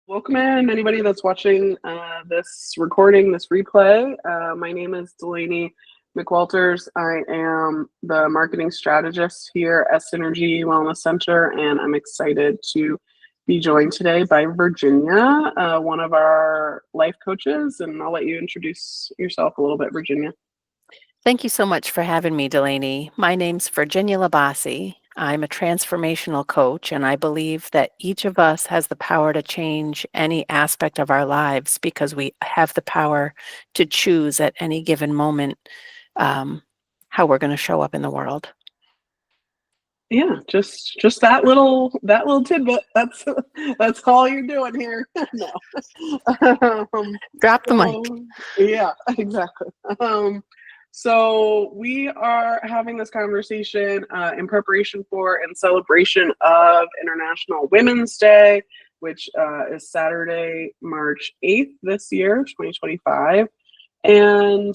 Welcome in, anybody that's watching this recording, this replay. My name is Delaney McWalters. I am the marketing strategist here at Synergy Wellness Center, and I'm excited to be joined today by Virginia, one of our life coaches, and I'll let you introduce yourself a little bit, Virginia. Thank you so much for having me, Delaney. My name's Virginia Labasi. I'm a transformational coach, and I believe that each of us has the power to change any aspect of our lives because we have the power to choose at any given moment how we're going to show up in the world. Yeah, just that little tidbit. That's all you're doing here. No. Drop the mic. Yeah, exactly. So we are having this conversation in preparation for and celebration of International Women's Day, which is Saturday, March 8th this year, 2025. And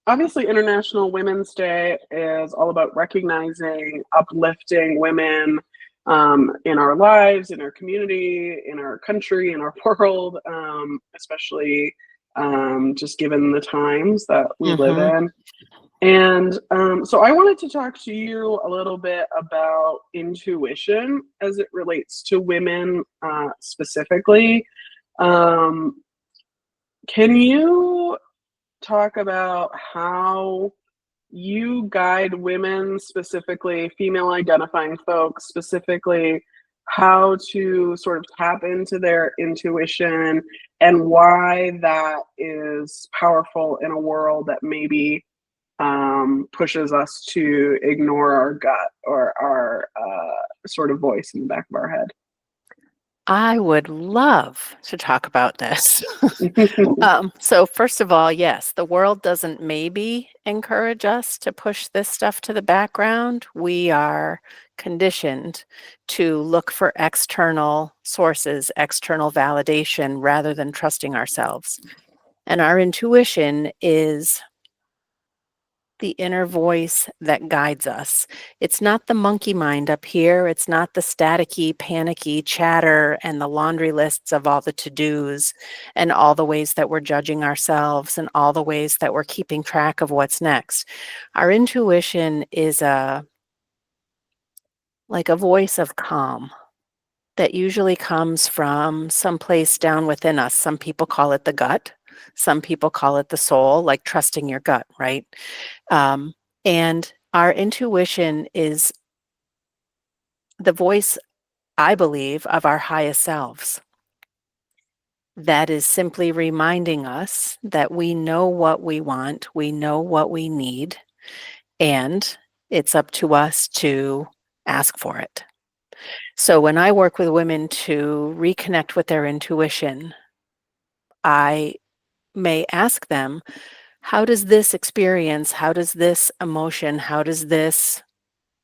obviously, International Women's Day is all about recognizing, uplifting women in our lives, in our community, in our country, in our world, especially just given the times that we live in. And so I wanted to talk to you a little bit about intuition as it relates to women specifically. Can you talk about how you guide women, specifically female identifying folks, specifically how to sort of tap into their intuition and why that is powerful in a world that maybe pushes us to ignore our gut or our sort of voice in the back of our head? I would love to talk about this. So first of all, yes, the world doesn't maybe encourage us to push this stuff to the background. We are conditioned to look for external sources, external validation, rather than trusting ourselves. And our intuition is the inner voice that guides us. It's not the monkey mind up here. It's not the staticky, panicky chatter and the laundry lists of all the to-dos and all the ways that we're judging ourselves and all the ways that we're keeping track of what's next. Our intuition is like a voice of calm that usually comes from someplace down within us. Some people call it the gut. Some people call it the soul, like trusting your gut, right? And our intuition is the voice, I believe, of our highest selves. That is simply reminding us that we know what we want, we know what we need, and it's up to us to ask for it. So when I work with women to reconnect with their intuition, I may ask them, how does this experience, how does this emotion, how does this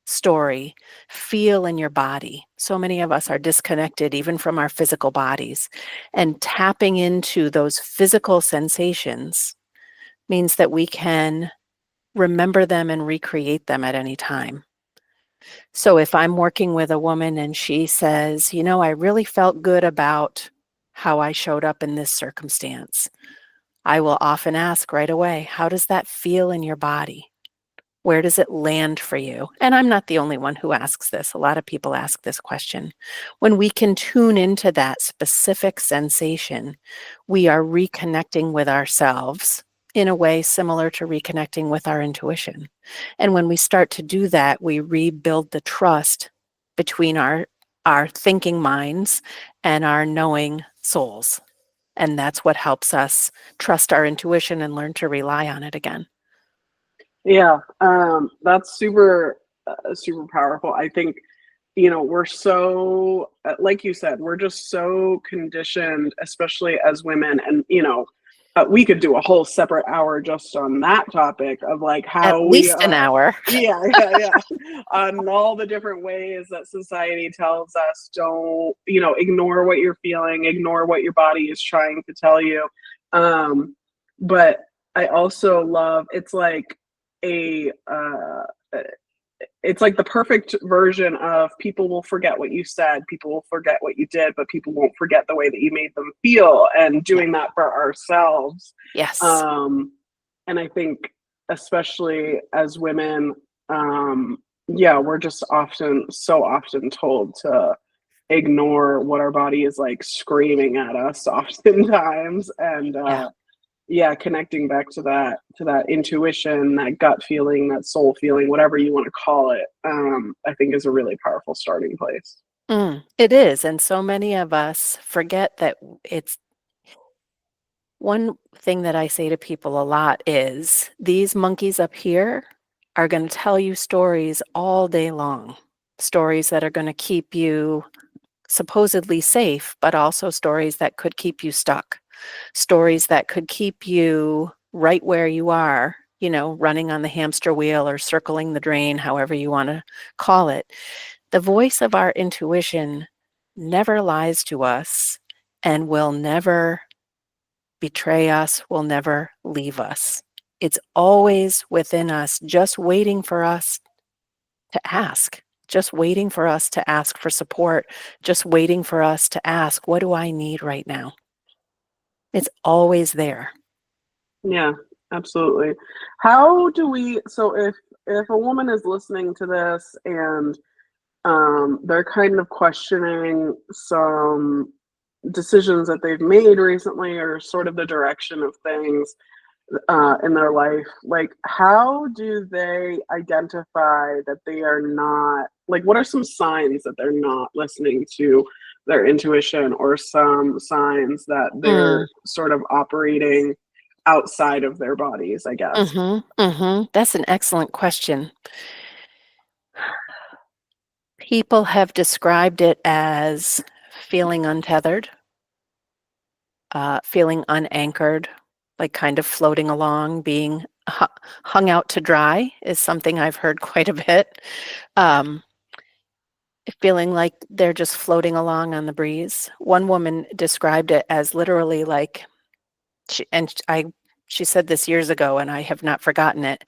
story feel in your body? So many of us are disconnected even from our physical bodies, and tapping into those physical sensations means that we can remember them and recreate them at any time. So if I'm working with a woman and she says, you know, I really felt good about how I showed up in this circumstance, I will often ask right away, how does that feel in your body? Where does it land for you? And I'm not the only one who asks this. A lot of people ask this question. When we can tune into that specific sensation, we are reconnecting with ourselves in a way similar to reconnecting with our intuition. And when we start to do that, we rebuild the trust between our thinking minds and our knowing souls. And that's what helps us trust our intuition and learn to rely on it again. Yeah, that's super powerful. I think, we're so, like you said, we're just so conditioned, especially as women. And, we could do a whole separate hour just on that topic of like At how we least an hour. yeah, on all the different ways that society tells us don't, ignore what you're feeling, ignore what your body is trying to tell you. But I also love, it's like a it's like the perfect version of people will forget what you said, people will forget what you did, but people won't forget the way that you made them feel, and Yeah. doing that for ourselves. Yes. Um, and I think, especially as women, yeah, we're just so often told to ignore what our body is like screaming at us oftentimes. And Yeah. yeah, connecting back to that intuition, that gut feeling, that soul feeling, whatever you want to call it, I think is a really powerful starting place. It is, and so many of us forget that it's one thing that I say to people a lot is these monkeys up here are going to tell you stories all day long, stories that are going to keep you supposedly safe, but also stories that could keep you stuck, stories that could keep you right where you are, running on the hamster wheel or circling the drain, however you want to call it. The voice of our intuition never lies to us and will never betray us, will never leave us. It's always within us, just waiting for us to ask, just waiting for us to ask for support, just waiting for us to ask, what do I need right now? It's always there. Yeah, absolutely. How do we, so if a woman is listening to this and they're kind of questioning some decisions that they've made recently, or sort of the direction of things in their life, like how do they identify that they are not, like what are some signs that they're not listening to their intuition, or some signs that Mm, they're sort of operating outside of their bodies, I guess. That's an excellent question. People have described it as feeling untethered, feeling unanchored, like kind of floating along, being hung out to dry is something I've heard quite a bit. Um, Feeling like they're just floating along on the breeze. One woman described it as literally like, she, and I, she said this years ago, and I have not forgotten it.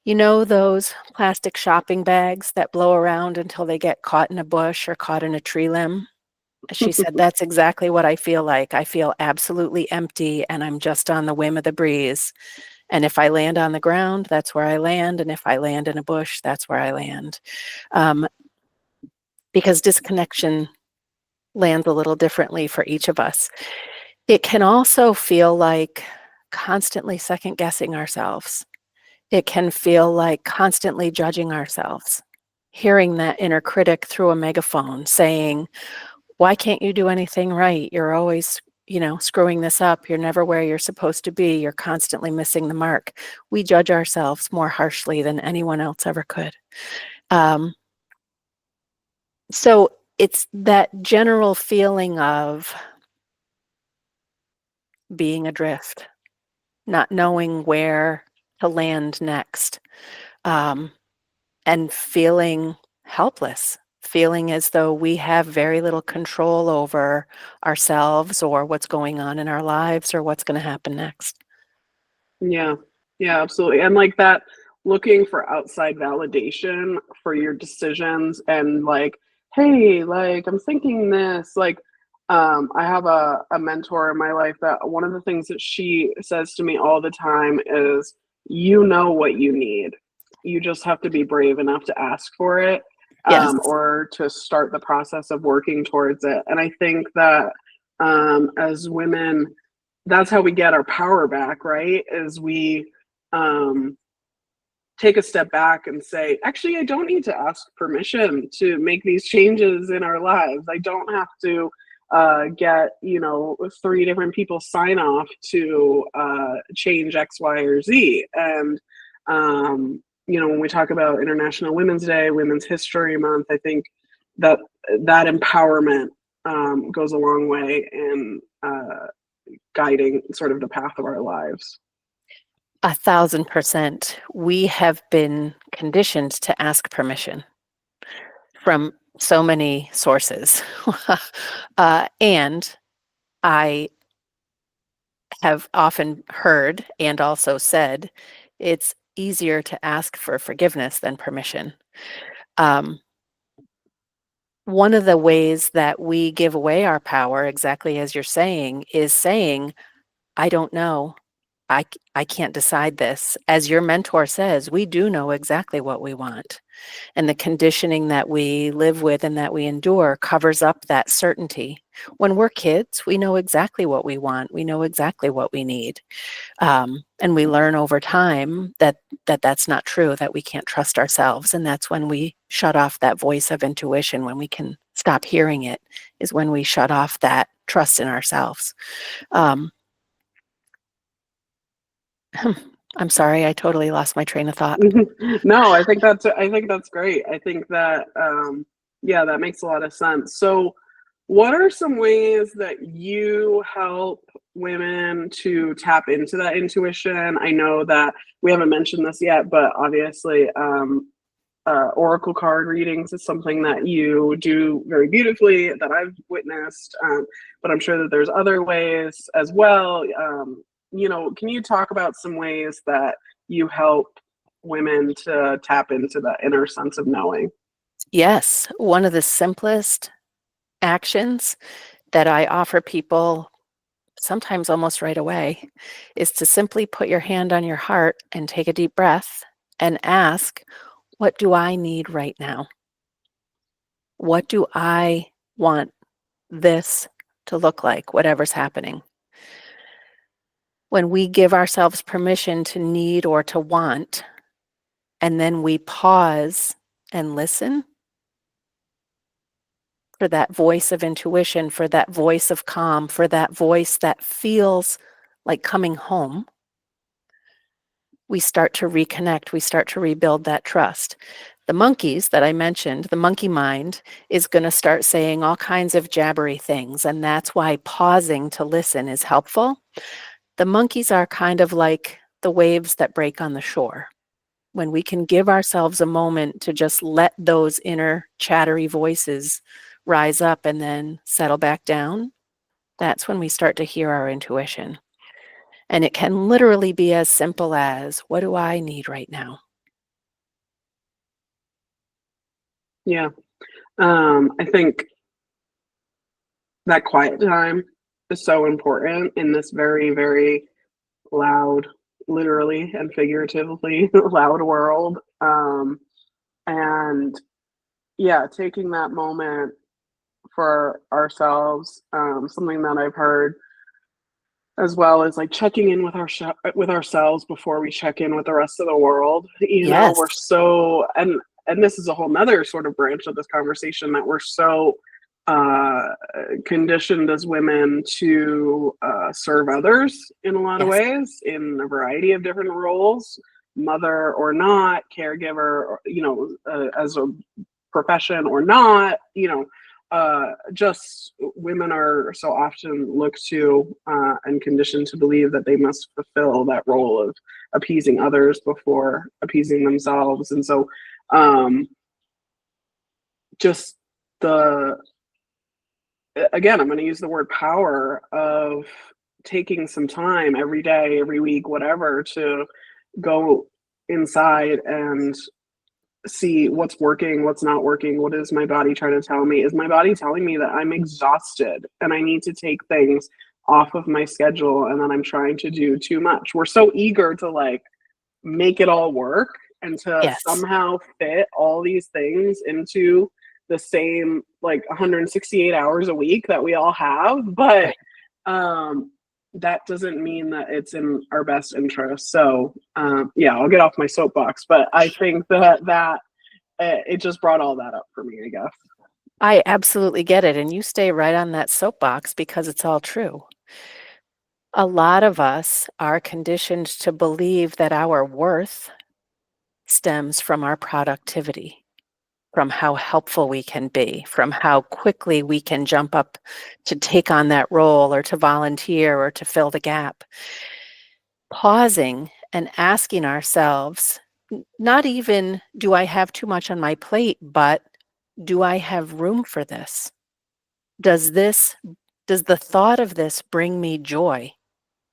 You know those plastic shopping bags that blow around until they get caught in a bush or caught in a tree limb? She said, that's exactly what I feel like. I feel absolutely empty and I'm just on the whim of the breeze. And if I land on the ground, that's where I land. And if I land in a bush, that's where I land. Um, because disconnection lands a little differently for each of us. It can also feel like constantly second guessing ourselves. It can feel like constantly judging ourselves, hearing that inner critic through a megaphone saying, why can't you do anything right? You're always, screwing this up. You're never where you're supposed to be. You're constantly missing the mark. We judge ourselves more harshly than anyone else ever could. Um, so it's that general feeling of being adrift, not knowing where to land next, um, and feeling helpless, feeling as though we have very little control over ourselves or what's going on in our lives or what's going to happen next. Yeah. Yeah, absolutely. And like that, looking for outside validation for your decisions, and like, hey, like I'm thinking this, like I have a mentor in my life that one of the things that she says to me all the time is, you know what you need. You just have to be brave enough to ask for it, Yes. or to start the process of working towards it. And I think that as women, that's how we get our power back, right? Is we um, take a step back and say, actually, I don't need to ask permission to make these changes in our lives. I don't have to get, 3 different people sign off to change X, Y, or Z. And, when we talk about International Women's Day, Women's History Month, I think that that empowerment goes a long way in guiding sort of the path of our lives. 1,000%. We have been conditioned to ask permission from so many sources. And I have often heard and also said it's easier to ask for forgiveness than permission. Um, One of the ways that we give away our power, exactly as you're saying, is saying, I don't know. I can't decide this. As your mentor says, we do know exactly what we want. And the conditioning that we live with and that we endure covers up that certainty. When we're kids, we know exactly what we want. We know exactly what we need. And we learn over time that that's not true, that we can't trust ourselves. And that's when we shut off that voice of intuition, when we can stop hearing it, is when we shut off that trust in ourselves. Um, I'm sorry, I totally lost my train of thought. No, I think that's great. I think that yeah, that makes a lot of sense. So what are some ways that you help women to tap into that intuition? I know that we haven't mentioned this yet, but obviously oracle card readings is something that you do very beautifully that I've witnessed. But I'm sure that there's other ways as well. Can you talk about some ways that you help women to tap into that inner sense of knowing? Yes, one of the simplest actions that I offer people, sometimes almost right away, is to simply put your hand on your heart and take a deep breath and ask, what do I need right now? What do I want this to look like, whatever's happening? When we give ourselves permission to need or to want, and then we pause and listen for that voice of intuition, for that voice of calm, for that voice that feels like coming home, we start to reconnect, we start to rebuild that trust. The monkeys that I mentioned, the monkey mind, is going to start saying all kinds of jabbery things, and that's why pausing to listen is helpful. The monkeys are kind of like the waves that break on the shore. When we can give ourselves a moment to just let those inner chattery voices rise up and then settle back down, that's when we start to hear our intuition. And it can literally be as simple as, what do I need right now? Yeah. I think that quiet time is so important in this very, very loud, literally and figuratively loud world. And yeah, taking that moment for ourselves, something that I've heard as well is like checking in with with ourselves before we check in with the rest of the world. Yes, We're so and this is a whole nother sort of branch of this conversation that we're so uh conditioned as women to serve others in a lot of yes, ways in a variety of different roles, mother or not, caregiver, or, as a profession or not, just women are so often looked to and conditioned to believe that they must fulfill that role of appeasing others before appeasing themselves. And so, just the again, I'm going to use the word power of taking some time every day, every week, whatever, to go inside and see what's working, what's not working, what is my body trying to tell me? Is my body telling me that I'm exhausted and I need to take things off of my schedule and that I'm trying to do too much? We're so eager to like make it all work and to yes, somehow fit all these things into the same like 168 hours a week that we all have, but right. um that doesn't mean that it's in our best interest. So yeah, I'll get off my soapbox, but I think that it just brought all that up for me, I guess. I absolutely get it. And you stay right on that soapbox because it's all true. A lot of us are conditioned to believe that our worth stems from our productivity, from how helpful we can be, from how quickly we can jump up to take on that role or to volunteer or to fill the gap. Pausing and asking ourselves, not even do I have too much on my plate, but do I have room for this? Does this does the thought of this bring me joy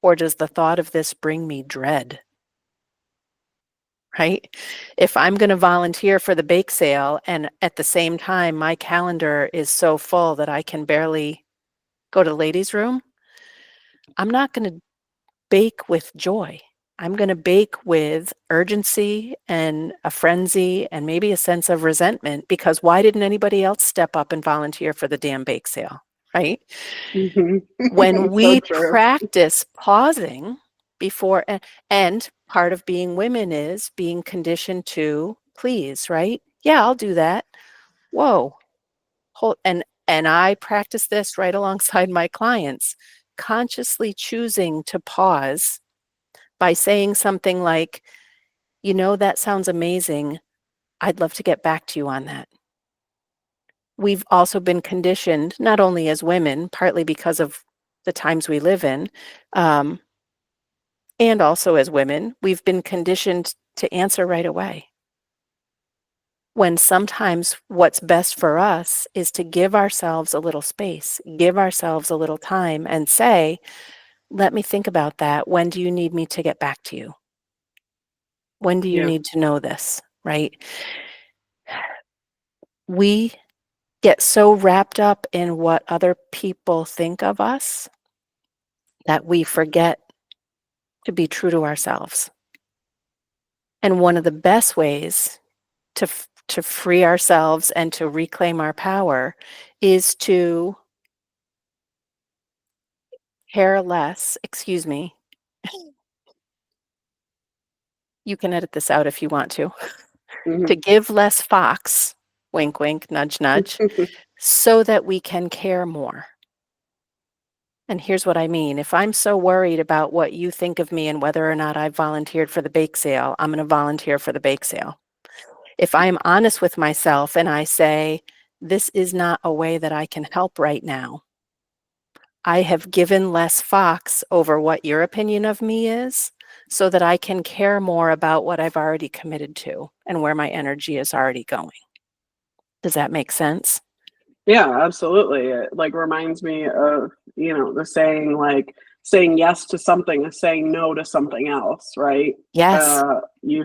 or does the thought of this bring me dread? right? If I'm going to volunteer for the bake sale and at the same time my calendar is so full that I can barely go to the ladies' room, I'm not going to bake with joy. I'm going to bake with urgency and a frenzy and maybe a sense of resentment because why didn't anybody else step up and volunteer for the damn bake sale, right? When So we true. practice pausing before, and part of being women is being conditioned to please, right? Yeah, I'll do that. Whoa, hold, and I practice this right alongside my clients, consciously choosing to pause by saying something like, you know, that sounds amazing. I'd love to get back to you on that. We've also been conditioned, not only as women, partly because of the times we live in, um, and also as women, we've been conditioned to answer right away. When sometimes what's best for us is to give ourselves a little space, give ourselves a little time and say, let me think about that. When do you need me to get back to you? When do you Yeah. need to know this, right? We get so wrapped up in what other people think of us that we forget to be true to ourselves. And one of the best ways to free ourselves and to reclaim our power is to care less, excuse me, you can edit this out if you want to Hmm. give less fox, wink, wink, nudge, nudge, so that we can care more. And here's what I mean. If I'm so worried about what you think of me and whether or not I volunteered for the bake sale, I'm going to volunteer for the bake sale. If I'm honest with myself and I say, this is not a way that I can help right now, I have given less fox over what your opinion of me is so that I can care more about what I've already committed to and where my energy is already going. Does that make sense? Yeah, absolutely. It like reminds me of, the saying like saying yes to something is saying no to something else, right? Yes. You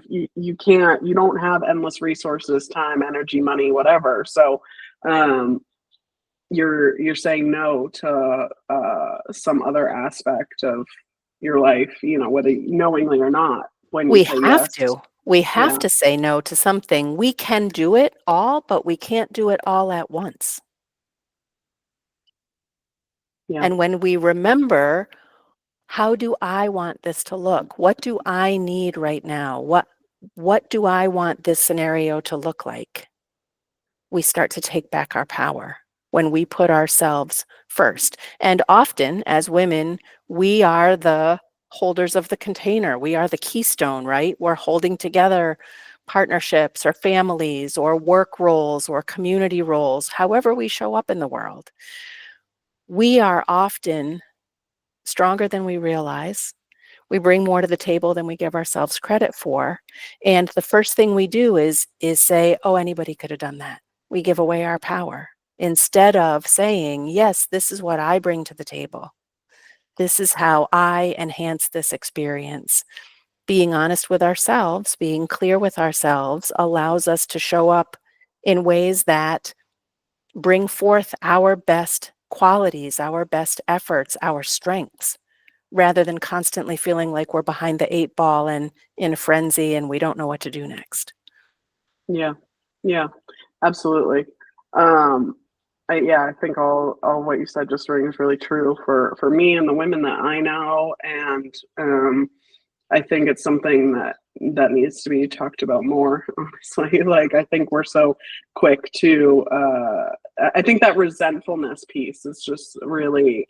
can't, you don't have endless resources, time, energy, money, whatever. So um you're saying no to some other aspect of your life, whether knowingly or not, when you We say have yes. to. We have Yeah. to say no to something. We can do it all, but we can't do it all at once. Yeah. And when we remember, how do I want this to look? What do I need right now? What do I want this scenario to look like? We start to take back our power when we put ourselves first. And often, as women, we are the holders of the container. We are the keystone, right? We're holding together partnerships or families or work roles or community roles, however we show up in the world. We are often stronger than we realize. We bring more to the table than we give ourselves credit for. And the first thing we do is say, oh, anybody could have done that. We give away our power instead of saying, yes, this is what I bring to the table. This is how I enhance this experience. Being honest with ourselves, being clear with ourselves allows us to show up in ways that bring forth our best qualities, our best efforts, our strengths, rather than constantly feeling like we're behind the eight ball and in a frenzy and we don't know what to do next. Yeah. Yeah. Absolutely. Um, I think all what you said just rings really true for me and the women that I know, and I think it's something that needs to be talked about more. Honestly, like I think we're so quick to. I think that resentfulness piece is just really.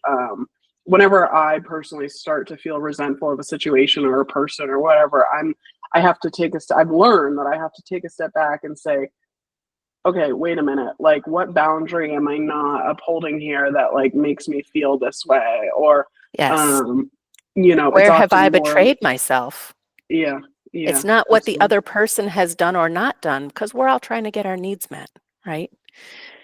Whenever I personally start to feel resentful of a situation or a person or whatever, I have to take a step. I've learned that I have to take a step back and say, okay, wait a minute, like what boundary am I not upholding here that like makes me feel this way? Or Yes. um, it's Where have I often more. betrayed myself? Yeah, yeah, It's not what the absolutely. other person has done or not done, because we're all trying to get our needs met, right?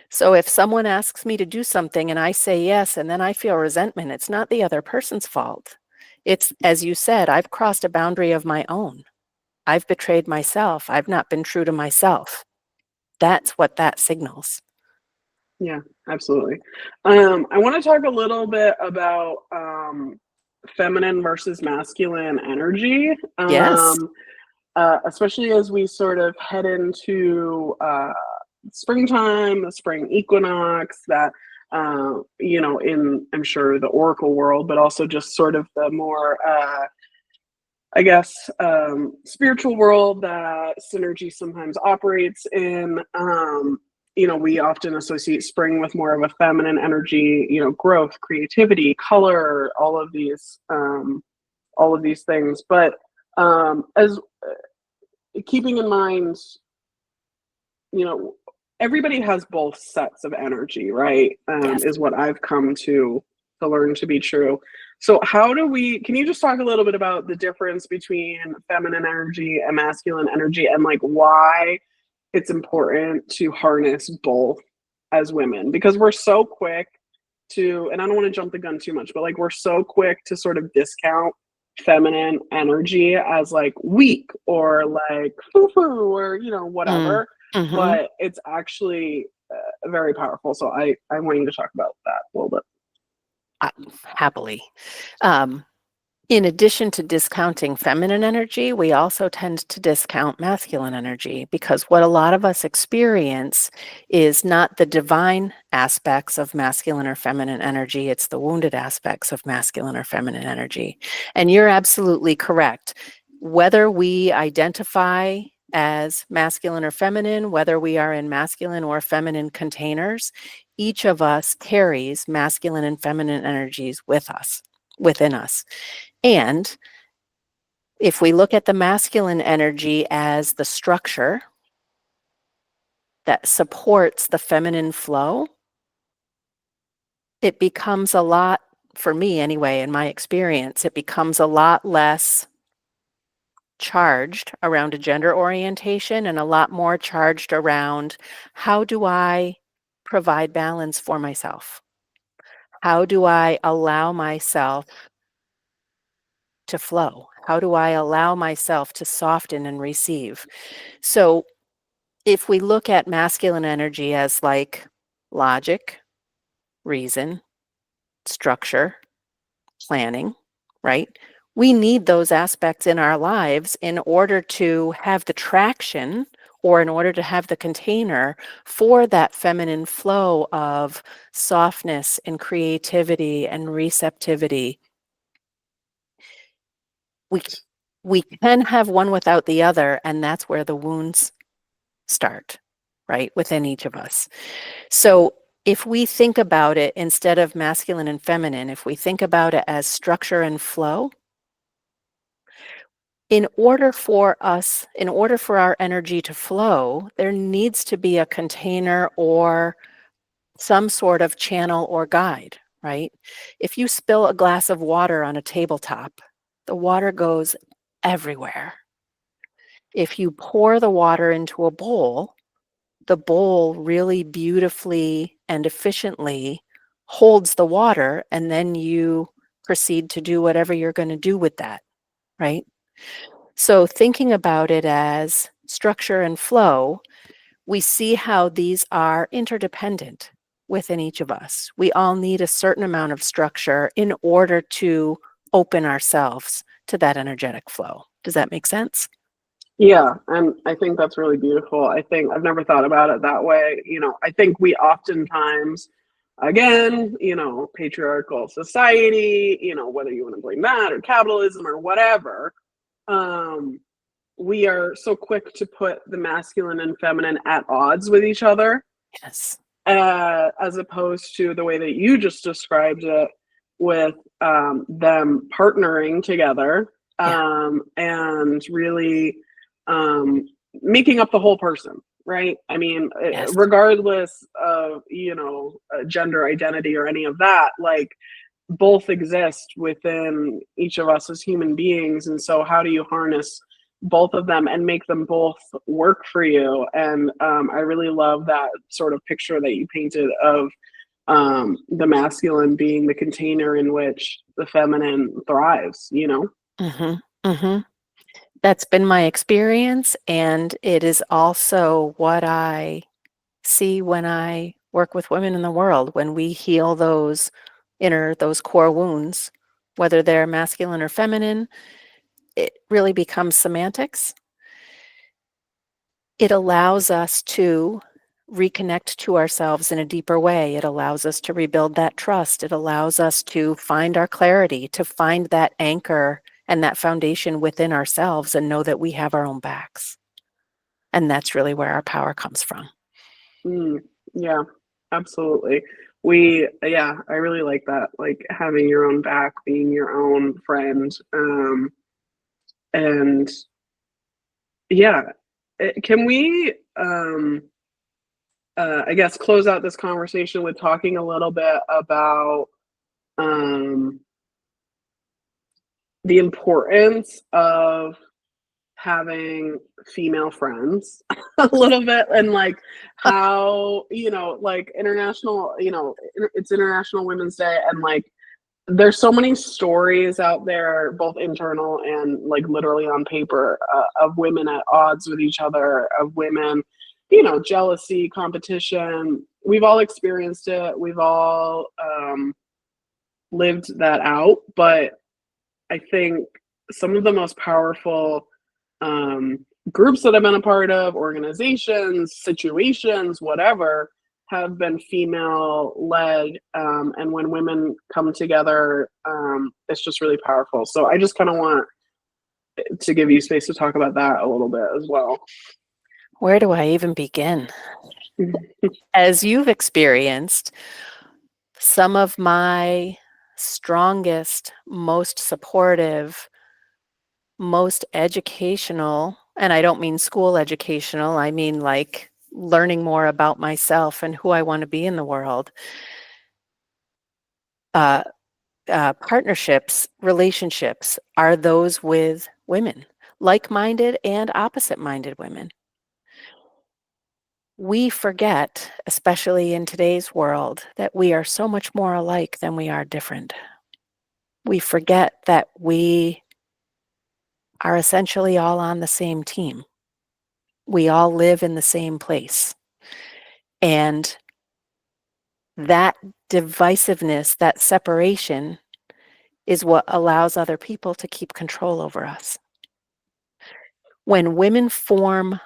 So if someone asks me to do something and I say yes, and then I feel resentment, it's not the other person's fault. It's, as you said, I've crossed a boundary of my own. I've betrayed myself. I've not been true to myself. That's what that signals. Yeah, absolutely. I want to talk a little bit about feminine versus masculine energy, Yes. especially as we sort of head into springtime, the spring equinox, that, in, I'm sure, the oracle world, but also just sort of the more, I guess, spiritual world that synergy sometimes operates in. We often associate spring with more of a feminine energy, growth, creativity, color, all of these things. But as keeping in mind, you know, everybody has both sets of energy, right? Yes. Is what I've come to learn to be true. So can you just talk a little bit about the difference between feminine energy and masculine energy, and like why it's important to harness both as women? Because we're so quick to, and I don't want to jump the gun too much, but like we're so quick to sort of discount feminine energy as like weak or like foo-foo or Mm. whatever, Hmm. but it's actually very powerful. So I want you to talk about that a little bit. Happily. Um, In addition to discounting feminine energy, we also tend to discount masculine energy, because what a lot of us experience is not the divine aspects of masculine or feminine energy, it's the wounded aspects of masculine or feminine energy. And you're absolutely correct. Whether we identify as masculine or feminine, whether we are in masculine or feminine containers, each of us carries masculine and feminine energies within us. And if we look at the masculine energy as the structure that supports the feminine flow, it becomes a lot, for me anyway, in my experience, it becomes a lot less charged around a gender orientation and a lot more charged around, how do I provide balance for myself? How do I allow myself to flow? How do I allow myself to soften and receive? So if we look at masculine energy as like logic, reason, structure, planning, right? We need those aspects in our lives in order to have the traction, or in order to have the container for that feminine flow of softness and creativity and receptivity. We, we can have one without the other, and that's where the wounds start, right? Within each of us. So if we think about it, instead of masculine and feminine, if we think about it as structure and flow, in order for our energy to flow, there needs to be a container or some sort of channel or guide, right? If you spill a glass of water on a tabletop, the water goes everywhere. If you pour the water into a bowl, the bowl really beautifully and efficiently holds the water, and then you proceed to do whatever you're going to do with that, right? So thinking about it as structure and flow, we see how these are interdependent within each of us. We all need a certain amount of structure in order to open ourselves to that energetic flow. Does that make sense? Yeah, and I think that's really beautiful. I think I've never thought about it that way. I think we oftentimes, again, patriarchal society, whether you want to blame that or capitalism or whatever, um, we are so quick to put the masculine and feminine at odds with each other, Yes. as opposed to the way that you just described it, with them partnering together, Yeah. and really um, making up the whole person, right? I mean, Yes. regardless of gender identity or any of that, like both exist within each of us as human beings. And so how do you harness both of them and make them both work for you? And I really love that sort of picture that you painted of the masculine being the container in which the feminine thrives. Mm-hmm. Mm-hmm. That's been my experience, and it is also what I see when I work with women in the world. When we heal those core wounds, whether they're masculine or feminine, it really becomes semantics. It allows us to reconnect to ourselves in a deeper way. It allows us to rebuild that trust. It allows us to find our clarity, to find that anchor and that foundation within ourselves and know that we have our own backs. And that's really where our power comes from. Mm, yeah, absolutely. Yeah, I really like that. Like having your own back, being your own friend. And yeah, can we, I guess, close out this conversation with talking a little bit about um, the importance of having female friends a little bit, and like how, like international, it's International Women's Day, and like there's so many stories out there, both internal and like literally on paper, of women at odds with each other, of women, jealousy, competition. We've all experienced it. We've all lived that out. But I think some of the most powerful groups that I've been a part of, organizations, situations, whatever, have been female led. And when women come together, it's just really powerful. So I just kind of want to give you space to talk about that a little bit as well. Where do I even begin? As you've experienced, some of my strongest, most supportive, most educational, and I don't mean school educational, I mean like learning more about myself and who I want to be in the world. Uh, Partnerships, relationships are those with women, like-minded and opposite-minded women. We forget, especially in today's world, that we are so much more alike than we are different. We forget that we are essentially all on the same team. We all live in the same place. And that divisiveness, that separation, is what allows other people to keep control over us. When women form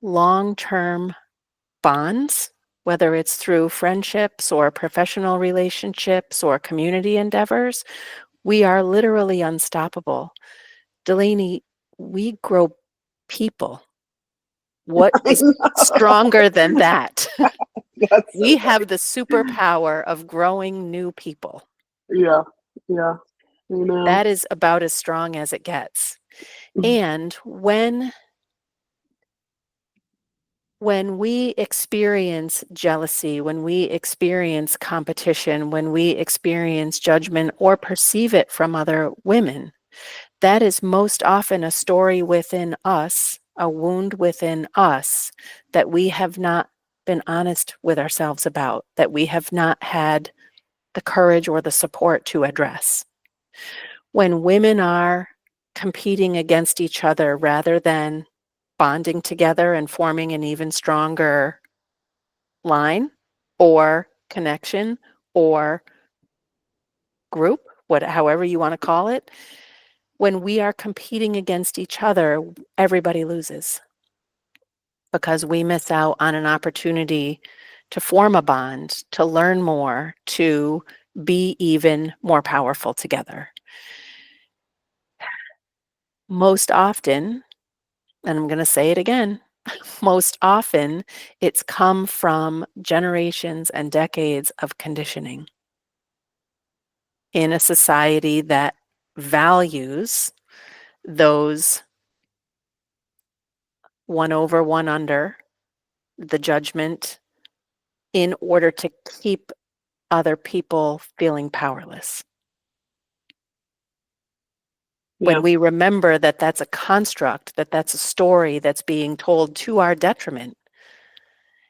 long-term bonds, whether it's through friendships or professional relationships or community endeavors, we are literally unstoppable. Delaney, we grow people. What I is know. stronger than that? That's We so have funny. the superpower of growing new people. Yeah, yeah, I know. That is about as strong as it gets. And when we experience jealousy, when we experience competition, when we experience judgment or perceive it from other women, that is most often a story within us, a wound within us that we have not been honest with ourselves about, that we have not had the courage or the support to address. When women are competing against each other rather than bonding together and forming an even stronger line or connection or group, however you want to call it, when we are competing against each other, everybody loses because we miss out on an opportunity to form a bond, to learn more, to be even more powerful together. Most often, and I'm going to say it again, most often it's come from generations and decades of conditioning in a society that values those one over, one under, the judgment, in order to keep other people feeling powerless. When Yeah. we remember that that's a construct, that that's a story that's being told to our detriment,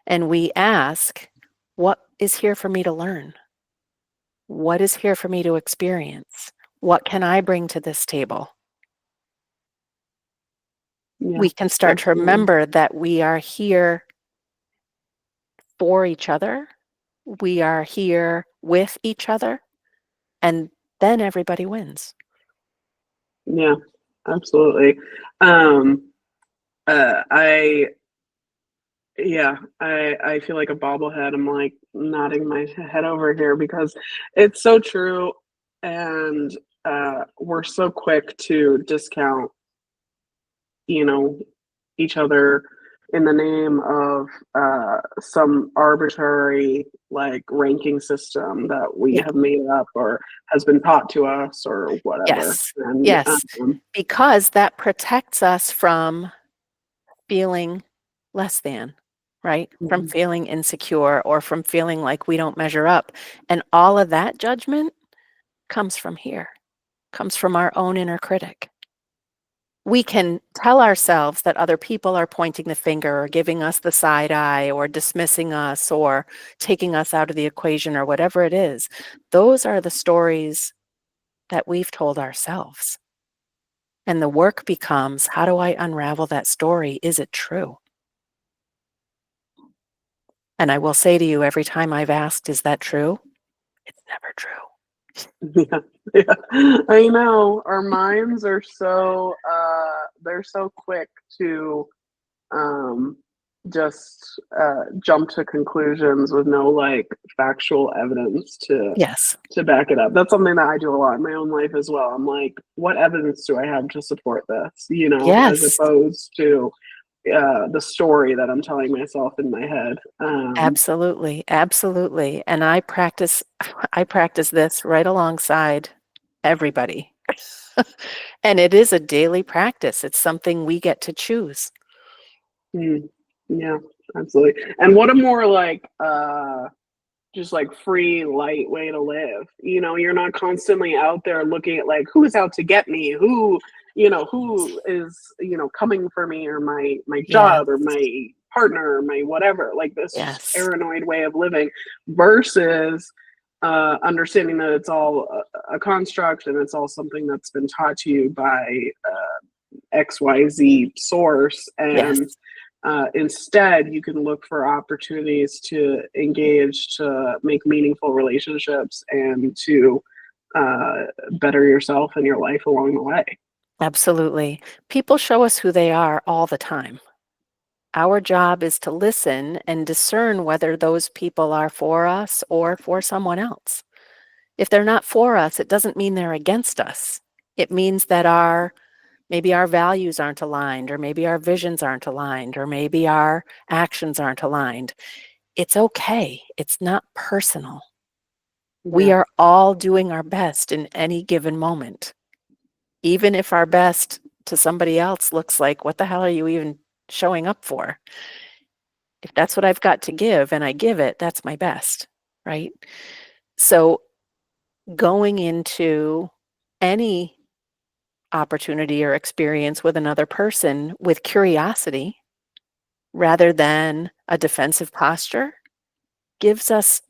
and we ask, what is here for me to learn? What is here for me to experience? What can I bring to this table? Yeah, We can start to absolutely. remember that we are here for each other. We are here with each other, and then everybody wins. Yeah, absolutely. Um, I yeah, I feel like a bobblehead. I'm like nodding my head over here because it's so true, and we're so quick to discount, you know, each other in the name of some arbitrary like ranking system that we Yeah. have made up or has been taught to us or whatever. Yes. And Yes. Because that protects us from feeling less than, right? From mhm, feeling insecure or from feeling like we don't measure up. And all of that judgment comes from here, comes from our own inner critic. We can tell ourselves that other people are pointing the finger or giving us the side eye or dismissing us or taking us out of the equation or whatever it is. Those are the stories that we've told ourselves. And the work becomes, how do I unravel that story? Is it true? And I will say to you, every time I've asked, is that true? It's never true. yeah, yeah. I know our minds are so they're so quick to um, just jump to conclusions with no like factual evidence Yes. to back it up. That's something that I do a lot in my own life as well. I'm like, what evidence do I have to support this? You know, as Yes. opposed to the story that I'm telling myself in my head. Absolutely. Absolutely. And I practice this right alongside everybody. And it is a daily practice. It's something we get to choose. Mm, yeah, absolutely. And what a more like just like free light way to live. You know, you're not constantly out there looking at like who's out to get me, who, you know, who is, you know, coming for me or my Yes. job or my partner or my whatever. Like this just Yes. paranoid way of living versus understanding that it's all a construct and it's all something that's been taught to you by XYZ source. And Yes. instead, you can look for opportunities to engage, to make meaningful relationships, and to better yourself and your life along the way. Absolutely. People show us who they are all the time. Our job is to listen and discern whether those people are for us or for someone else. If they're not for us, it doesn't mean they're against us. It means that maybe our values aren't aligned, or maybe our visions aren't aligned, or maybe our actions aren't aligned. It's okay. It's not personal. We Yeah, are all doing our best in any given moment. Even if our best to somebody else looks like, what the hell are you even showing up for? If that's what I've got to give and I give it, that's my best, right? So going into any opportunity or experience with another person with curiosity rather than a defensive posture gives us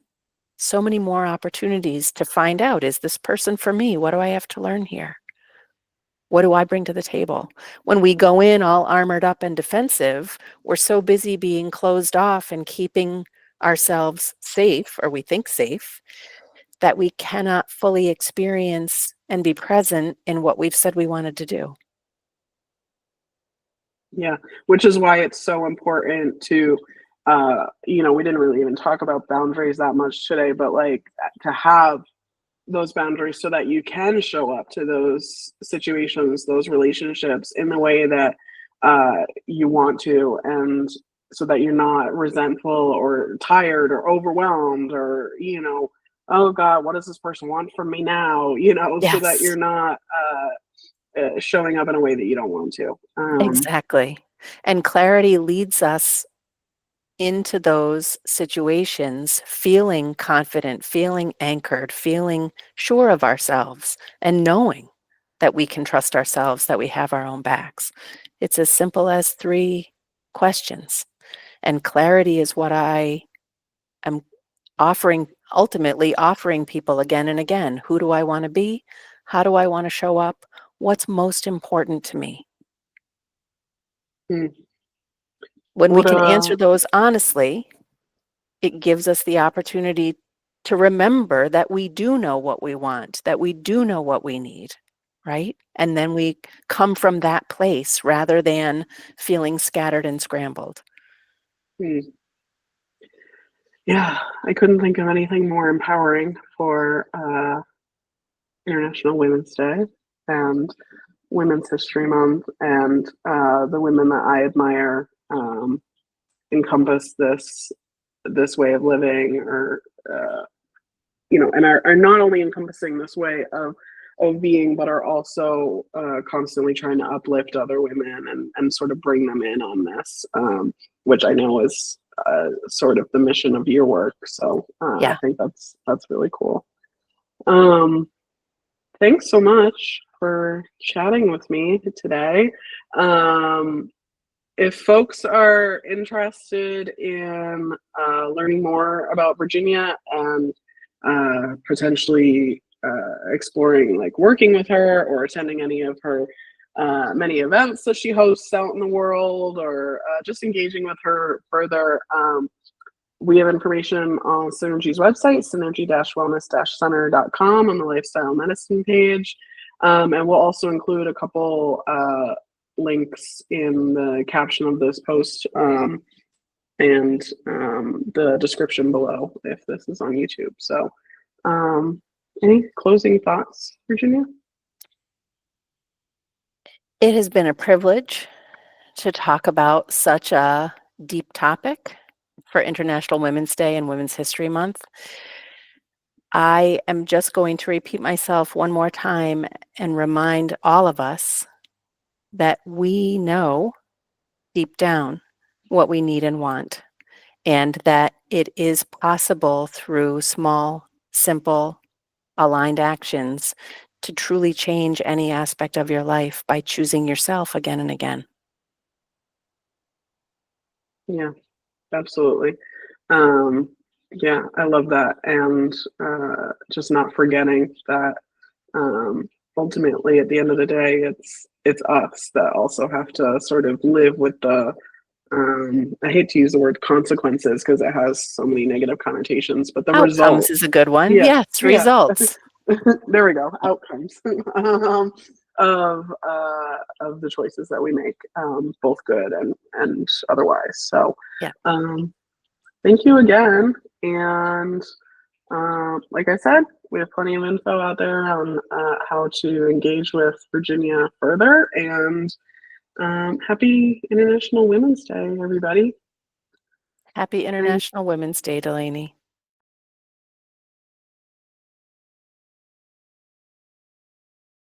so many more opportunities to find out, is this person for me? What do I have to learn here? What do I bring to the table? When we go in all armored up and defensive, we're so busy being closed off and keeping ourselves safe, or we think safe, that we cannot fully experience and be present in what we've said we wanted to do. yeah. Which is why it's so important to, you know, we didn't really even talk about boundaries that much today, but like to have those boundaries so that you can show up to those situations, those relationships in the way that you want to, and so that you're not resentful or tired or overwhelmed or, you know, oh God, what does this person want from me now? You know, so that Yes, you're not showing up in a way that you don't want to. exactly. And clarity leads us into those situations feeling confident, feeling anchored, feeling sure of ourselves, and knowing that we can trust ourselves, that we have our own backs. It's as simple as 3 questions. And clarity is what I am ultimately offering people again and again. Who do I want to be? How do I want to show up? What's most important to me? Hmm. When we What can answer those honestly, it gives us the opportunity to remember that we do know what we want, that we do know what we need, right? And then we come from that place rather than feeling scattered and scrambled. hmm. Yeah, I couldn't think of anything more empowering for International Women's Day and Women's History Month, and the women that I admire encompass this way of living, or and are not only encompassing this way of being, but are also constantly trying to uplift other women and sort of bring them in on this, which I know is sort of the mission of your work. So I Yeah. think that's really cool. Um, Thanks so much for chatting with me today. Um, if folks are interested in learning more about Virginia and potentially exploring like working with her or attending any of her many events that she hosts out in the world, or just engaging with her further, we have information on Synergy's website, synergy-wellness-center.com, on the lifestyle medicine page. And we'll also include a couple links in the caption of this post, and the description below if this is on YouTube. So, any closing thoughts, Virginia? It has been a privilege to talk about such a deep topic for International Women's Day and Women's History Month. I am just going to repeat myself one more time and remind all of us that we know deep down what we need and want, and that it is possible through small, simple, aligned actions to truly change any aspect of your life by choosing yourself again and again. Yeah, absolutely. Um, yeah, I love that. And just not forgetting that ultimately at the end of the day, it's us that also have to sort of live with the I hate to use the word consequences because it has so many negative connotations, but the Outcomes result. is a good one. Yeah, Yes, yeah. results. There we go. Outcomes of the choices that we make, both good and otherwise. So, Yeah. um, thank you again. And like I said, we have plenty of info out there on how to engage with Virginia further. And happy International Women's Day, everybody. Happy Thank International Women's Day, Delaney.